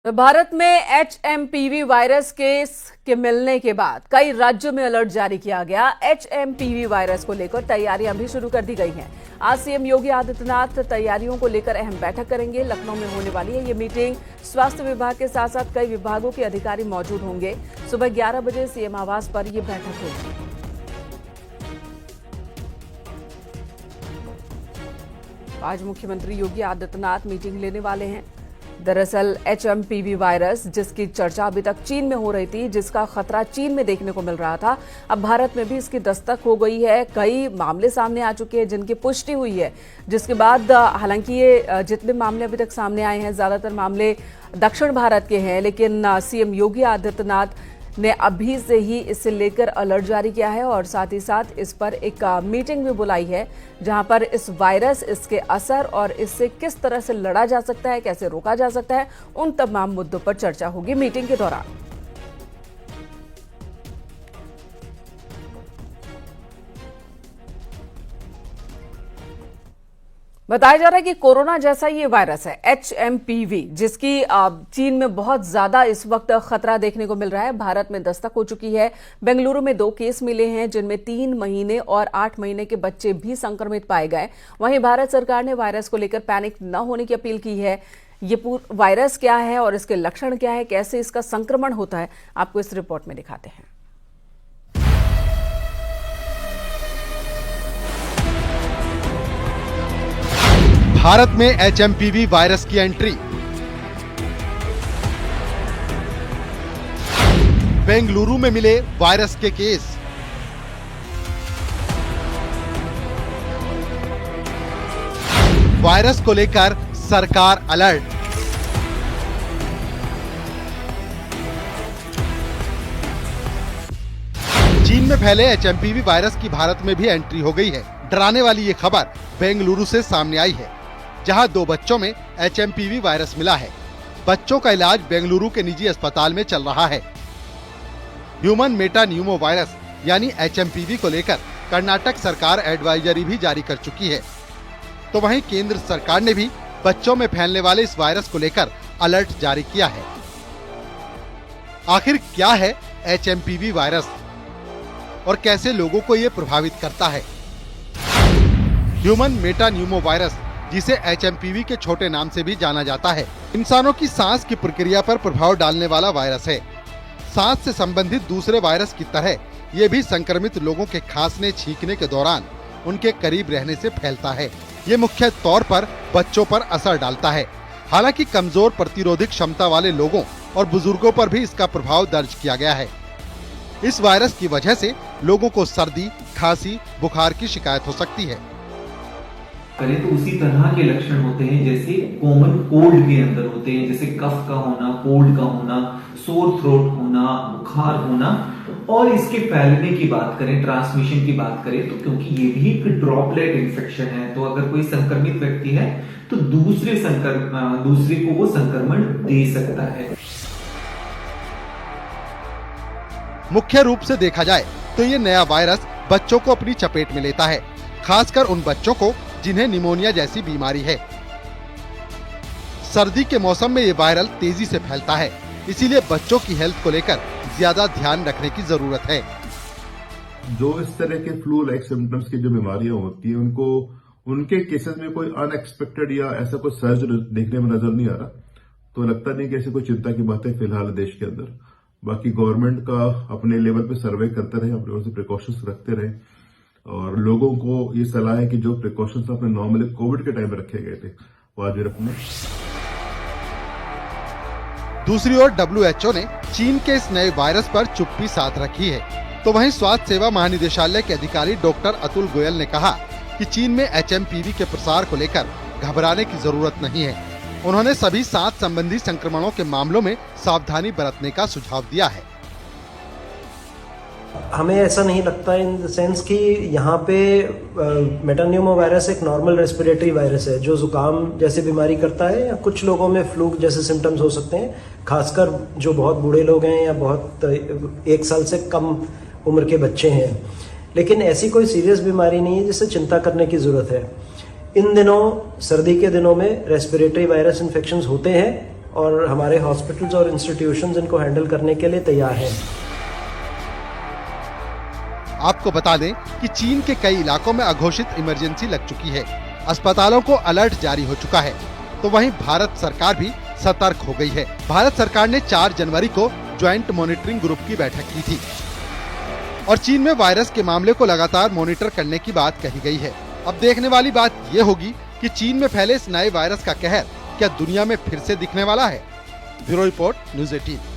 भारत में HMPV virus के मिलने के बाद कई राज्यों में अलर्ट जारी किया गया। एचएमपीवी वायरस को लेकर तैयारियां भी शुरू कर दी गई हैं। आज सीएम योगी आदित्यनाथ तैयारियों को लेकर अहम बैठक करेंगे। लखनऊ में होने वाली है ये मीटिंग। स्वास्थ्य विभाग के साथ साथ कई विभागों के अधिकारी मौजूद होंगे। सुबह 11 बजे सीएम आवास पर यह बैठक होगी। आज मुख्यमंत्री योगी आदित्यनाथ मीटिंग लेने वाले हैं। दरअसल एचएमपीवी वायरस जिसकी चर्चा अभी तक चीन में हो रही थी, जिसका खतरा चीन में देखने को मिल रहा था, अब भारत में भी इसकी दस्तक हो गई है। कई मामले सामने आ चुके हैं जिनकी पुष्टि हुई है, जिसके बाद हालांकि ये जितने मामले अभी तक सामने आए हैं ज्यादातर मामले दक्षिण भारत के हैं, लेकिन सीएम योगी आदित्यनाथ ने अभी से ही इसे लेकर अलर्ट जारी किया है और साथ ही साथ इस पर एक मीटिंग भी बुलाई है, जहां पर इस वायरस, इसके असर और इससे किस तरह से लड़ा जा सकता है, कैसे रोका जा सकता है, उन तमाम मुद्दों पर चर्चा होगी मीटिंग के दौरान। बताया जा रहा है कि कोरोना जैसा ये वायरस है एचएमपीवी, जिसकी चीन में बहुत ज्यादा इस वक्त खतरा देखने को मिल रहा है। भारत में दस्तक हो चुकी है। बेंगलुरु में 2 केस मिले हैं, जिनमें 3 महीने और 8 महीने के बच्चे भी संक्रमित पाए गए। वहीं भारत सरकार ने वायरस को लेकर पैनिक न होने की अपील की है। ये वायरस क्या है और इसके लक्षण क्या है, कैसे इसका संक्रमण होता है, आपको इस रिपोर्ट में दिखाते हैं। भारत में एचएमपीवी वायरस की एंट्री। बेंगलुरु में मिले वायरस के केस। वायरस को लेकर सरकार अलर्ट। चीन में फैले एचएमपीवी वायरस की भारत में भी एंट्री हो गई है। डराने वाली ये खबर बेंगलुरु से सामने आई है, जहां 2 बच्चों में एचएमपीवी वायरस मिला है। बच्चों का इलाज बेंगलुरु के निजी अस्पताल में चल रहा है। ह्यूमन मेटा न्यूमो वायरस यानी एचएमपीवी को लेकर कर्नाटक सरकार एडवाइजरी भी जारी कर चुकी है। तो वहीं केंद्र सरकार ने भी बच्चों में फैलने वाले इस वायरस को लेकर अलर्ट जारी किया है। आखिर क्या है एचएमपीवी वायरस और कैसे लोगों को ये प्रभावित करता है? ह्यूमन मेटा न्यूमो वायरस, जिसे एचएमपीवी के छोटे नाम से भी जाना जाता है, इंसानों की सांस की प्रक्रिया पर प्रभाव डालने वाला वायरस है। सांस से संबंधित दूसरे वायरस की तरह ये भी संक्रमित लोगों के खांसने छींकने के दौरान उनके करीब रहने से फैलता है। ये मुख्य तौर पर बच्चों पर असर डालता है। हालांकि कमजोर प्रतिरोधक क्षमता वाले लोगों और बुजुर्गों पर भी इसका प्रभाव दर्ज किया गया है। इस वायरस की वजह से लोगों को सर्दी, खांसी, बुखार की शिकायत हो सकती है। करें तो उसी तरह के लक्षण होते हैं जैसे कॉमन कोल्ड के अंदर होते हैं, जैसे कफ का होना, कोल्ड का होना, सोर थ्रोट होना, बुखार होना। और इसके फैलने की बात करें, ट्रांसमिशन की बात करें, तो क्योंकि ये भी एक ड्रॉपलेट इन्फेक्शन है, तो अगर कोई संक्रमित व्यक्ति है तो दूसरे को वो संक्रमण दे सकता है। मुख्य रूप से देखा जाए तो ये नया वायरस बच्चों को अपनी चपेट में लेता है, खासकर उन बच्चों को जिन्हें निमोनिया जैसी बीमारी है। सर्दी के मौसम में ये वायरल तेजी से फैलता है, इसीलिए बच्चों की हेल्थ को लेकर ज्यादा ध्यान रखने की जरूरत है। जो इस तरह के फ्लू लाइक सिम्टम्स की जो बीमारियां होती है, उनके केसेस में कोई अनएक्सपेक्टेड या ऐसा कोई सर्ज देखने में नजर नहीं आ रहा, तो लगता नहीं कि ऐसी कोई चिंता की बात है फिलहाल देश के अंदर। बाकी गवर्नमेंट का अपने लेवल पे सर्वे करते रहे, अपने ओर से प्रिकॉशंस रखते रहे, और लोगों को ये सलाह है कि जो प्रिकॉशंस अपने नॉर्मली कोविड के टाइम में रखे गए थे वो आज भी रखने। दूसरी ओर WHO ने चीन के इस नए वायरस पर चुप्पी साध रखी है। तो वहीं स्वास्थ्य सेवा महानिदेशालय के अधिकारी डॉक्टर अतुल गोयल ने कहा कि चीन में एचएमपीवी के प्रसार को लेकर घबराने की जरूरत नहीं है। उन्होंने सभी सांस संबंधी संक्रमणों के मामलों में सावधानी बरतने का सुझाव दिया है। हमें ऐसा नहीं लगता इन द सेंस कि यहाँ पे मेटान्यूमो वायरस एक नॉर्मल रेस्पिरेटरी वायरस है जो जुकाम जैसी बीमारी करता है, या कुछ लोगों में फ्लू जैसे सिम्टम्स हो सकते हैं, खासकर जो बहुत बूढ़े लोग हैं या बहुत 1 साल से कम उम्र के बच्चे हैं। लेकिन ऐसी कोई सीरियस बीमारी नहीं है जिससे चिंता करने की जरूरत है। इन दिनों, सर्दी के दिनों में रेस्पिरेटरी वायरस इन्फेक्शंस होते हैं और हमारे हॉस्पिटल्स और इंस्टीट्यूशंस इनको हैंडल करने के लिए तैयार हैं। आपको बता दें कि चीन के कई इलाकों में अघोषित इमरजेंसी लग चुकी है। अस्पतालों को अलर्ट जारी हो चुका है। तो वहीं भारत सरकार भी सतर्क हो गई है। भारत सरकार ने 4 जनवरी को ज्वाइंट मॉनिटरिंग ग्रुप की बैठक की थी और चीन में वायरस के मामले को लगातार मॉनिटर करने की बात कही गई है। अब देखने वाली बात ये होगी कि चीन में फैले इस नए वायरस का कहर क्या दुनिया में फिर से दिखने वाला है। Bureau report, news 18।